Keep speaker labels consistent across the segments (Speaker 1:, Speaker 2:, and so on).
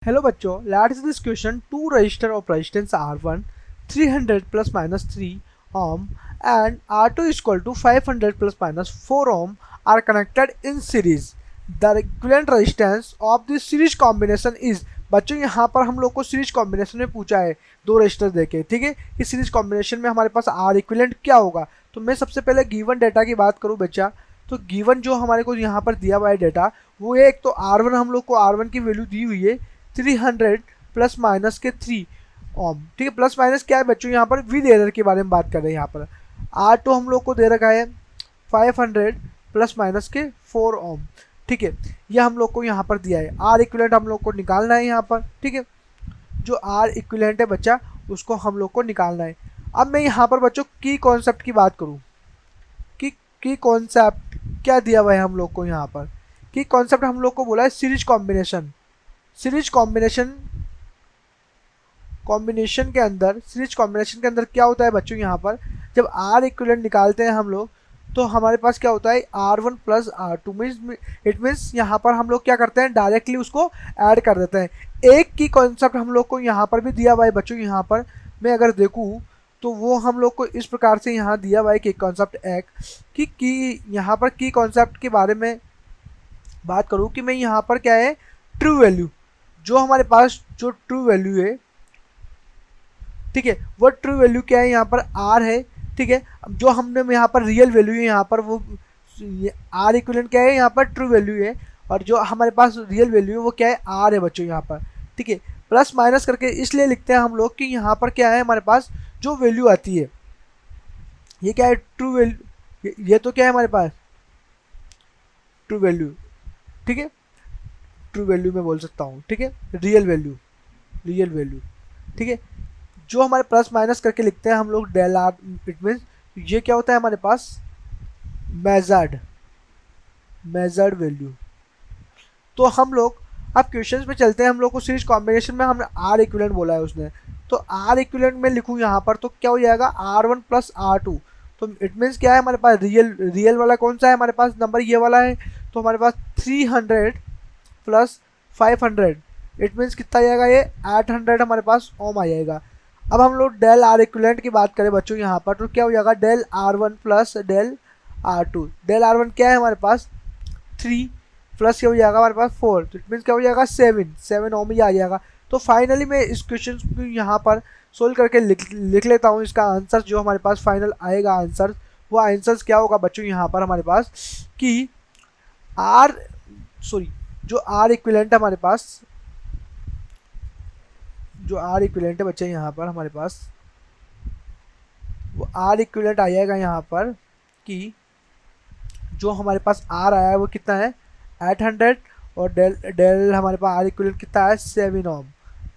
Speaker 1: Hello बच्चों, let's this question to register of resistance R1 300 plus minus 3 ohm and R2 is equal to 500 plus minus 4 ohm are connected in series. The equivalent resistance of this series combination is. बच्चों यहाँ पर हम लोग को series combination में पूछा है दो रजिस्टर देके, ठीक है। इस सीरीज कॉम्बिनेशन में हमारे पास आर इक्विवेलेंट क्या होगा। तो मैं सबसे पहले गिवन डेटा की बात करूँ बच्चा, तो गिवन जो हमारे को यहाँ पर दिया हुआ है डेटा वो है, एक तो R1 हम लोग को R1 की वैल्यू दी हुई है 300 प्लस माइनस के 3 ओम, ठीक है। प्लस माइनस क्या है बच्चों, यहाँ पर विद एरर के बारे में बात कर रहे हैं। यहाँ पर R2 हम लोग को दे रखा है 500 प्लस माइनस के 4 ओम, ठीक है। यह हम लोग को यहाँ पर दिया है। आर इक्विवेलेंट हम लोग को निकालना है यहाँ पर, ठीक है। जो आर इक्विवेलेंट है बच्चा उसको हम लोग को निकालना है। अब मैं यहाँ पर बच्चों की कॉन्सेप्ट की बात करूँ कि की कॉन्सेप्ट क्या दिया हुआ है हम लोग को। यहाँ पर की कॉन्सेप्ट हम लोग को बोला है सीरीज कॉम्बिनेशन। सीरीज कॉम्बिनेशन के अंदर क्या होता है बच्चों, यहाँ पर जब आर इक्विवेलेंट निकालते हैं हम लोग तो हमारे पास क्या होता है R1 plus R2 means it means यहाँ पर हम लोग क्या करते हैं डायरेक्टली उसको ऐड कर देते हैं। एक की कॉन्सेप्ट हम लोग को यहाँ पर भी दिया हुआ है बच्चों। यहाँ पर मैं अगर देखूँ तो वो हम लोग को इस प्रकार से यहाँ दिया हुआ है कि कॉन्सेप्ट एक की यहाँ पर की कॉन्सेप्ट के बारे में बात करूँ कि मैं यहाँ पर क्या है ट्रू वैल्यू, जो हमारे पास जो ट्रू वैल्यू है, ठीक है, वो ट्रू वैल्यू क्या है यहाँ पर R है, ठीक है। जो हमने यहाँ पर रियल वैल्यू है यहाँ पर वो आर इक्विवेलेंट क्या है यहाँ पर ट्रू वैल्यू है, और जो हमारे पास रियल वैल्यू है वो क्या है R है बच्चों यहाँ पर, ठीक है। प्लस माइनस करके इसलिए लिखते हैं हम लोग कि यहाँ पर क्या है हमारे पास जो वैल्यू आती है ये क्या है ट्रू वैल्यू, ये तो क्या है हमारे पास ट्रू वैल्यू, ठीक है। ट्रू वैल्यू में बोल सकता हूँ, ठीक है। रियल वैल्यू, ठीक है। जो हमारे प्लस माइनस करके लिखते हैं हम लोग डेल आर, इट मीन्स ये क्या होता है हमारे पास मेजर्ड वैल्यू। तो हम लोग अब क्वेश्चंस पे चलते हैं। हम लोग को सीरीज कॉम्बिनेशन में हमने आर इक्विवेलेंट बोला है उसने, तो आर इक्विवेलेंट में लिखूँ यहाँ पर तो क्या हो जाएगा R1 प्लस R2। तो इट मीन्स क्या है हमारे पास रियल वाला कौन सा है हमारे पास नंबर, ये वाला है। तो हमारे पास 300 प्लस 500 इट मीन्स कितना जाएगा ये 800 हमारे पास ओम आ जाएगा। अब हम लोग डेल आर इक्विवेलेंट की बात करें बच्चों यहाँ पर तो क्या हो जाएगा del R1 plus del R2। Del R1 क्या है हमारे पास 3 प्लस क्या हो जाएगा हमारे पास 4, तो इट मीन्स क्या हो जाएगा 7 ओम ही आ जाएगा। तो फाइनली मैं इस क्वेश्चन को यहाँ पर सोल्व करके लिख लेता हूँ। इसका आंसर जो हमारे पास फाइनल आएगा आंसर, वो आंसर क्या होगा बच्चों यहाँ पर हमारे पास कि जो आर इक्विवेलेंट है हमारे पास, जो आर इक्विवेलेंट है बच्चे यहाँ पर हमारे पास वो आर इक्विवेलेंट आ जाएगा यहाँ पर कि जो हमारे पास आर आया है वो कितना है 800 और डेल हमारे पास आर इक्विवेलेंट कितना है 7 ओम,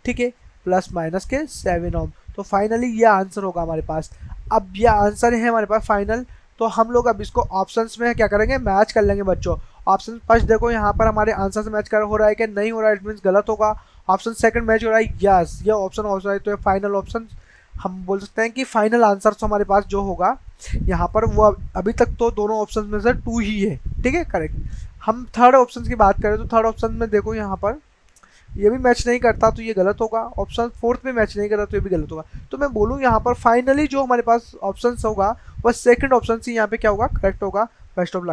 Speaker 1: ठीक है, प्लस माइनस के 7 ओम। तो फाइनली ये आंसर होगा हमारे पास। अब ये आंसर है हमारे पास फाइनल। तो हम लोग अब इसको ऑप्शंस में क्या करेंगे मैच कर लेंगे बच्चों। ऑप्शन फर्स्ट देखो यहाँ पर हमारे आंसर से मैच कर हो रहा है कि नहीं हो रहा है, इट मीन्स गलत होगा। ऑप्शन सेकंड मैच हो रहा है, यस ये ऑप्शन हो रहा है। तो ये फाइनल ऑप्शन हम बोल सकते हैं कि फाइनल आंसर हमारे पास जो होगा यहाँ पर वो अभी तक तो दोनों ऑप्शन में से 2 ही है, ठीक है, करेक्ट। हम थर्ड ऑप्शन की बात करें तो थर्ड ऑप्शन में देखो यहाँ पर ये भी मैच नहीं करता तो ये गलत होगा। ऑप्शन फोर्थ में मैच नहीं करता तो ये भी गलत होगा। तो मैं बोलूँ यहाँ पर फाइनली जो हमारे पास ऑप्शन होगा वह सेकंड ऑप्शन से यहाँ पे क्या होगा करेक्ट होगा। Best of luck.